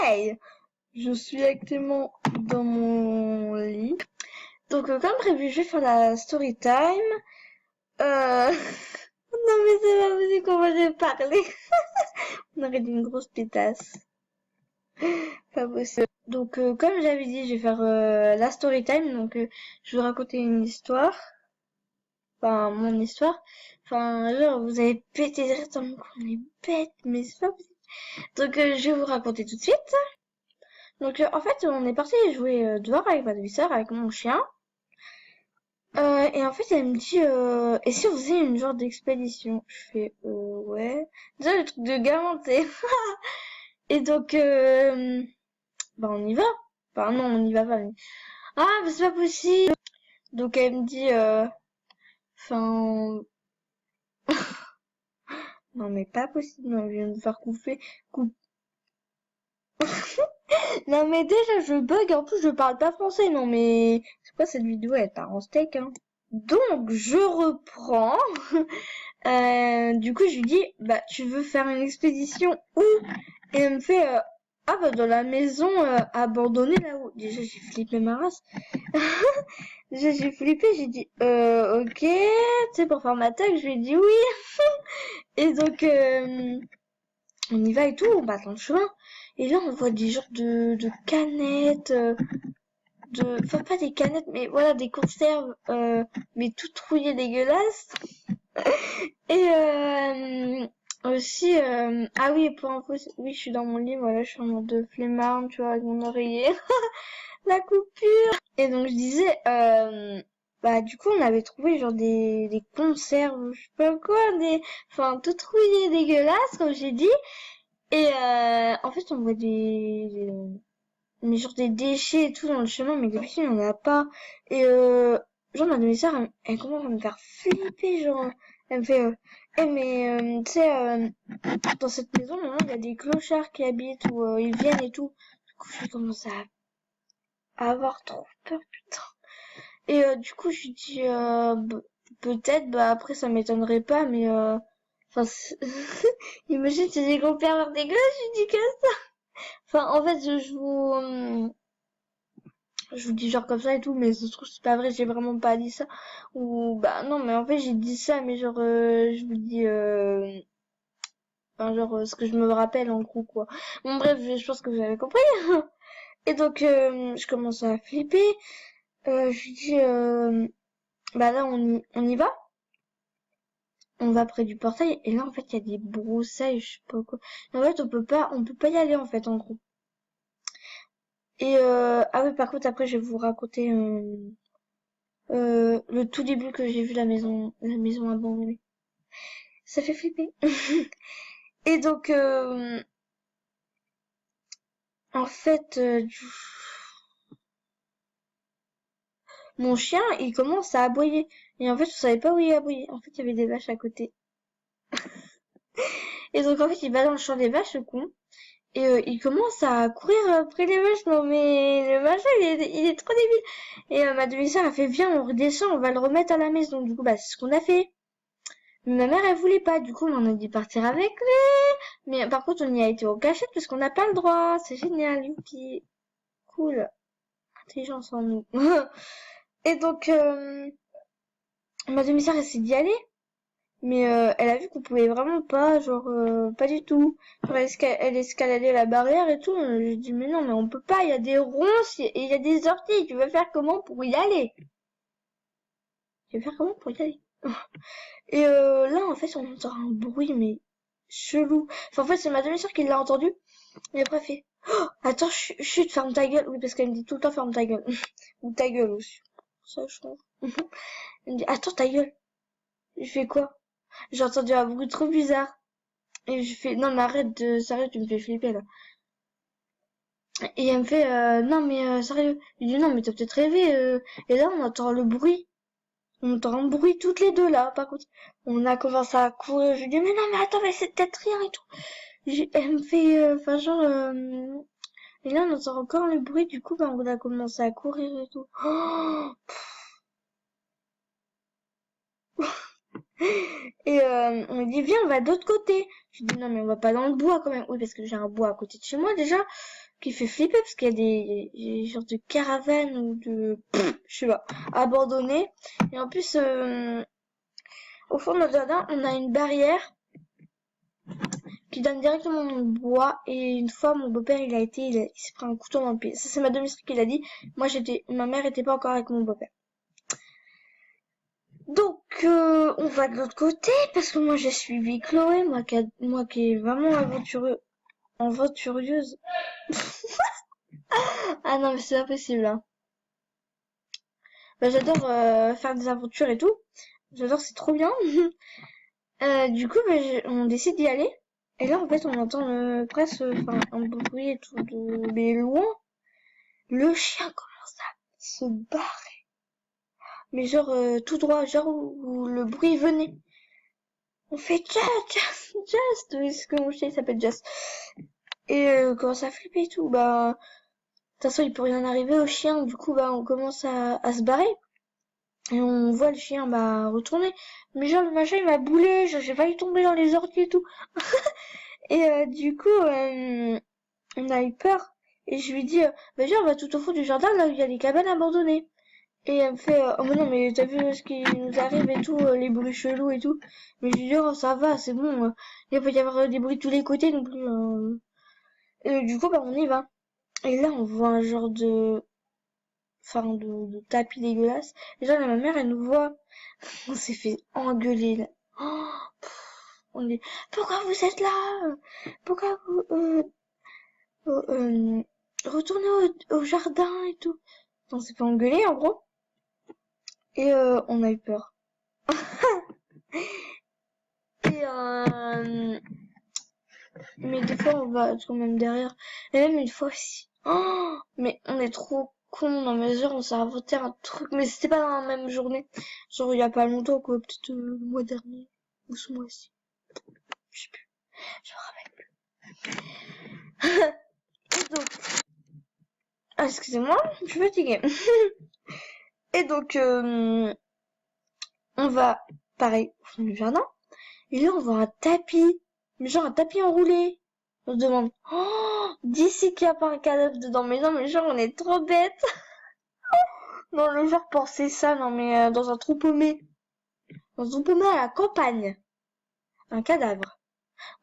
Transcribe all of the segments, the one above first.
Hey! Je suis actuellement dans mon lit. Donc, comme prévu, je vais faire la story time. Non mais c'est pas possible comment j'ai parlé. On aurait dit une grosse pétasse. Pas possible. Donc, comme j'avais dit, je vais faire la story time. Donc, je vais raconter une histoire. Enfin, mon histoire. Enfin, genre, vous avez pété de rire tellement qu'on est bête, mais c'est pas possible. Donc, je vais vous raconter tout de suite. Donc, en fait, on est parti jouer dehors avec ma demi-sœur, avec mon chien. Et en fait, elle me dit, et si on faisait une genre d'expédition? Je fais, ouais. Déjà, le truc de gamin, tu sais. Et donc, bah, on y va. Enfin, non, on y va pas. Mais... Ah, mais c'est pas possible. Donc, elle me dit, enfin, non, mais pas possible. Non, je viens de me faire couper. Non, mais déjà, je bug. En plus, je parle pas français. Non, mais c'est quoi cette vidéo? Elle part en steak, hein. Donc, je reprends. Du coup, je lui dis, bah, tu veux faire une expédition où? Et elle me fait, ah, bah, dans la maison abandonnée là-haut. Déjà, j'ai flippé ma race. Déjà, j'ai flippé, j'ai dit, ok, tu sais, pour faire ma tag, je lui ai dit oui. Et donc, on y va et tout, on va dans le chemin. Et là, on voit des genres de canettes, enfin, pas des canettes, mais voilà, des conserves, mais tout trouillées, dégueulasses. Et aussi, ah oui, pour info, oui, je suis dans mon lit, voilà, je suis en mode flemmard, tu vois, avec mon oreiller, la coupure. Et donc je disais, bah du coup, on avait trouvé genre des conserves, je sais pas quoi, enfin, tout trouillé, dégueulasse, comme j'ai dit. Et en fait, on voit mais genre des déchets et tout dans le chemin, mais d'habitude, il n'y en a pas. Et genre, ma demi-sœur, elle commence à me faire flipper, genre, elle me fait, mais, tu sais, dans cette maison, maintenant, il y a des clochards qui habitent, ou ils viennent et tout. Du coup, je commence à avoir trop peur, putain. Et du coup, je lui dis, peut-être, bah après, ça m'étonnerait pas, mais, enfin, imagine, c'est des gros pervers dégueulasses, je lui dis que ça. Enfin, en fait, je vous dis genre comme ça et tout, mais ça se trouve c'est pas vrai, j'ai vraiment pas dit ça. Ou bah non, mais en fait j'ai dit ça, mais genre je vous dis, enfin genre ce que je me rappelle en gros quoi. Bon bref, je pense que vous avez compris. Et donc je commence à flipper. Je lui dis, bah là on y va. On va près du portail et là en fait il y a des broussailles, je sais pas quoi. En fait on peut pas y aller en fait en gros. Et ah oui par contre après je vais vous raconter le tout début que j'ai vu la maison abandonnée. Ça fait flipper. Et donc, en fait, mon chien, il commence à aboyer. Et en fait, je savais pas où il aboyait. En fait, il y avait des vaches à côté. Et donc, en fait, il va dans le champ des vaches, le con. Et il commence à courir après les vaches. Non, mais le machin, il est trop débile. Et ma demi-sœur a fait, viens, on redescend, on va le remettre à la maison. Du coup, bah, c'est ce qu'on a fait. Mais ma mère, elle voulait pas. Du coup, on en a dit partir avec lui. Mais par contre, on y a été au cachette parce qu'on n'a pas le droit. C'est génial, youpi. Cool. Intelligence en nous. Et donc, ma demi-sœur, elle s'est dit aller. Mais elle a vu qu'on pouvait vraiment pas, genre, pas du tout. Genre, elle escaladait la barrière et tout. J'ai dit, mais non, mais on peut pas, il y a des ronces et il y a des orties. Tu veux faire comment pour y aller? Tu veux faire comment pour y aller? Et là, en fait, on entend un bruit, mais chelou. Enfin, en fait, c'est ma demi-sœur qui l'a entendu. Et après, elle fait, oh, attends, chut, ferme ta gueule. Oui, parce qu'elle me dit tout le temps, ferme ta gueule. Ou ta gueule aussi. Ça, je trouve. Elle me dit, attends, ta gueule. Je fais quoi? J'ai entendu un bruit trop bizarre. Et je fais, non, mais arrête sérieux, tu me fais flipper, là. Et elle me fait, non, mais sérieux. Je dis, non, mais t'as peut-être rêvé. Et là, on entend le bruit. On entend un bruit toutes les deux, là. Par contre, on a commencé à courir. Je lui dis, mais non, mais attends, mais c'est peut-être rien et tout. Elle me fait, enfin, genre, et là, on entend encore le bruit. Du coup, bah, on a commencé à courir et tout. Oh. Et on me dit, viens, on va de l'autre côté. Je dis, non, mais on va pas dans le bois quand même. Oui, parce que j'ai un bois à côté de chez moi déjà. qui fait flipper parce qu'il y a des genres de caravanes ou de, je sais pas, abandonnées. Et en plus, au fond de notre jardin, on a une barrière qui donne directement dans le bois. Et une fois, mon beau-père, il s'est pris un couteau dans le pied. Ça, c'est ma demi-sœur qui l'a dit. Moi, ma mère était pas encore avec mon beau-père. Donc, on va de l'autre côté parce que moi, j'ai suivi Chloé, moi qui est vraiment aventureuse. Ah non, mais c'est impossible, hein. Bah, j'adore faire des aventures et tout. J'adore, c'est trop bien. Du coup, bah, on décide d'y aller. Et là, en fait, on entend presque un bruit et tout, mais loin. Le chien commence à se barrer. Mais genre tout droit, genre où le bruit venait. On fait Just, est-ce que mon chien il s'appelle Just. Et commence à flipper et tout. Bah, de toute façon, il peut rien arriver au chien. Du coup, bah, on commence à se barrer. Et on voit le chien, bah, retourner. Mais genre, le machin, il m'a boulé. J'ai failli tomber dans les orties et tout. Et du coup, on a eu peur. Et je lui dis, bah, viens, on va tout au fond du jardin, là où il y a les cabanes abandonnées. Et elle me fait, oh mais non, mais t'as vu ce qui nous arrive et tout, les bruits chelous et tout. Mais je lui dis, oh, ça va, c'est bon. Il va pas y avoir des bruits de tous les côtés non plus. Et du coup, bah, on y va. Et là, on voit un genre de tapis dégueulasse. Et genre, là, ma mère, elle nous voit. On s'est fait engueuler, là. Oh, on dit, pourquoi vous êtes là? Pourquoi vous, retournez au jardin et tout. On s'est fait engueuler, en gros. Et on a eu peur. Et mais des fois on va quand même derrière. Et même une fois aussi. Oh, mais on est trop con dans mesure on s'est inventé un truc, mais c'était pas dans la même journée. Genre il y a pas longtemps quoi, peut-être le mois dernier ou ce mois-ci. Je sais plus. Je me rappelle plus. Et donc, ah, excusez-moi, je suis fatiguée. Et donc on va pareil au fond du jardin. Et là on voit un tapis, mais genre un tapis enroulé. On se demande, oh, d'ici qu'il n'y a pas un cadavre dedans. Mais non, mais genre, on est trop bêtes. Non, le genre, penser ça, non, mais dans un trou paumé. Dans un trou paumé à la campagne. Un cadavre.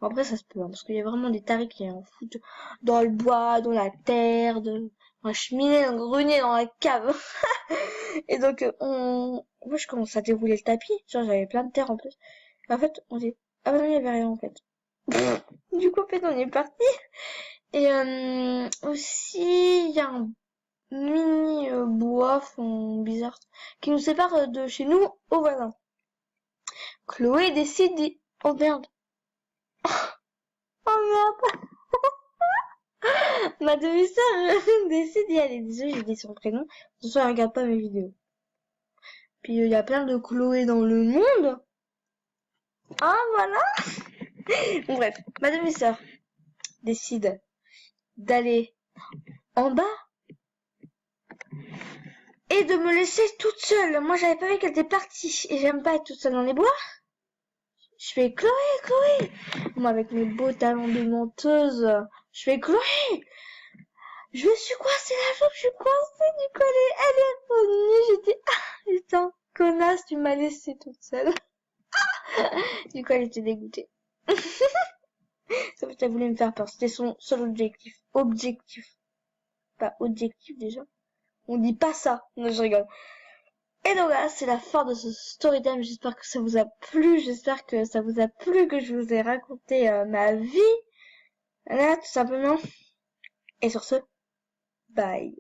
Bon, après, ça se peut, hein, parce qu'il y a vraiment des tarés qui en foutent dans le bois, dans la terre, dans la cheminée, dans le grenier, dans la cave. Et donc, moi, je commence à dérouler le tapis. Genre, j'avais plein de terre en plus. Et en fait, on dit, ah bah non, il y avait rien, en fait. Du coup, en fait, on est parti. Et aussi, il y a un mini bois bizarre qui nous sépare de chez nous au voisin. Chloé décide oh merde. Oh merde. Ma demi-sœur décide d'y aller. Désolée, j'ai dit son prénom. De toute façon, elle regarde pas mes vidéos. Puis il y a plein de Chloé dans le monde. Ah voilà. Bon, bref, ma demi-sœur décide d'aller en bas et de me laisser toute seule. Moi, j'avais pas vu qu'elle était partie et j'aime pas être toute seule dans les bois. Je fais Chloé. Moi, avec mes beaux talons de menteuse, je fais Chloé. Je me suis coincée la jambe, je suis coincée. Du coup, elle est revenue. J'ai dit, ah, putain, connasse, tu m'as laissée toute seule. Du coup, elle était dégoûtée. Ça fait qu'elle voulait me faire peur. C'était son seul objectif. Pas objectif déjà. On dit pas ça. Non, je rigole. Et donc voilà, c'est la fin de ce story time. J'espère que ça vous a plu. J'espère que ça vous a plu, que je vous ai raconté ma vie. Là, tout simplement. Et sur ce, bye.